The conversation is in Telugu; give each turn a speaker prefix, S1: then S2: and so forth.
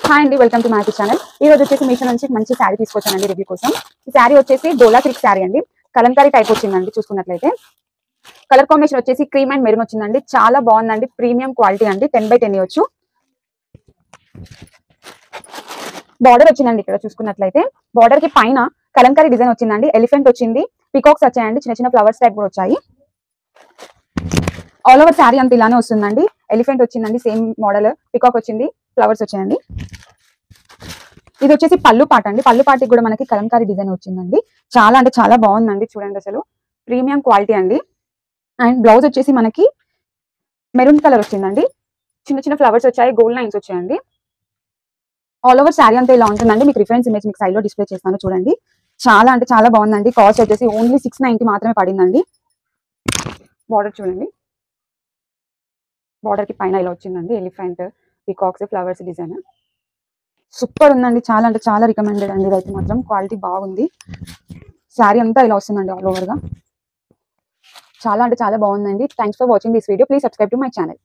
S1: హాయ్ అండి, వెల్కమ్ టు మై ఛానల్. ఈ రోజు వచ్చేసి మీషో నుంచి మంచి శారీ తీసుకొచ్చానండి రివ్యూ కోసం. ఈ శారీ వచ్చేసి డోలా సిల్క్ శారీ అండి. కలంకారీ టైప్ వచ్చిందండి. చూసుకున్నట్లయితే కలర్ కాంబినేషన్ వచ్చేసి క్రీమ్ అండ్ మెరూన్ వచ్చిందండి. చాలా బాగుందండి. ప్రీమియం క్వాలిటీ అండి. 10/10 ఇవ్వచ్చు. బార్డర్ వచ్చిందండి. ఇక్కడ చూసుకున్నట్లయితే బార్డర్ కి పైన కలంకారీ డిజైన్ వచ్చిందండి. ఎలిఫెంట్ వచ్చింది, పికాక్స్ వచ్చాయండి, చిన్న చిన్న ఫ్లవర్స్ టైప్ కూడా వచ్చాయి. ఆల్ ఓవర్ శారీ అంతా ఇలానే వస్తుందండి. ఎలిఫెంట్ వచ్చిందండి, సేమ్ మోడల్, పికాక్ వచ్చింది, ఫ్లవర్స్ వచ్చాయండి. ఇది వచ్చేసి పళ్ళు పాట అండి. పళ్ళు పాటికి కూడా మనకి కలంకారీ డిజైన్ వచ్చిందండి. చాలా అంటే చాలా బాగుందండి. చూడండి, అసలు ప్రీమియం క్వాలిటీ అండి. అండ్ బ్లౌజ్ వచ్చేసి మనకి మెరూన్ కలర్ వచ్చిందండి. చిన్న చిన్న ఫ్లవర్స్ వచ్చాయి, గోల్డ్ లైన్స్ వచ్చాయండి. ఆల్ ఓవర్ శారీ అంతా ఇలా ఉంటుందండి. మీకు రిఫరెన్స్ ఇమేజ్ మీకు సైడ్ లో డిస్ప్లే చేస్తాను చూడండి. చాలా అంటే చాలా బాగుందండి. కాస్ట్ వచ్చేసి ఓన్లీ 690 మాత్రమే పడిందండి. బార్డర్ చూడండి, బార్డర్ కి పైన ఇలా వచ్చిందండి. Elephant, peacocks, flowers design super ఉందండి. చాలా అంటే చాలా రికమెండెడ్ అండి. ఇదైతే మాత్రం క్వాలిటీ బాగుంది. శారీ అంతా ఇలా వస్తుందండి ఆల్ ఓవర్ గా. చాలా అంటే చాలా బాగుందండి. Thanks for watching this video. Please subscribe to my channel.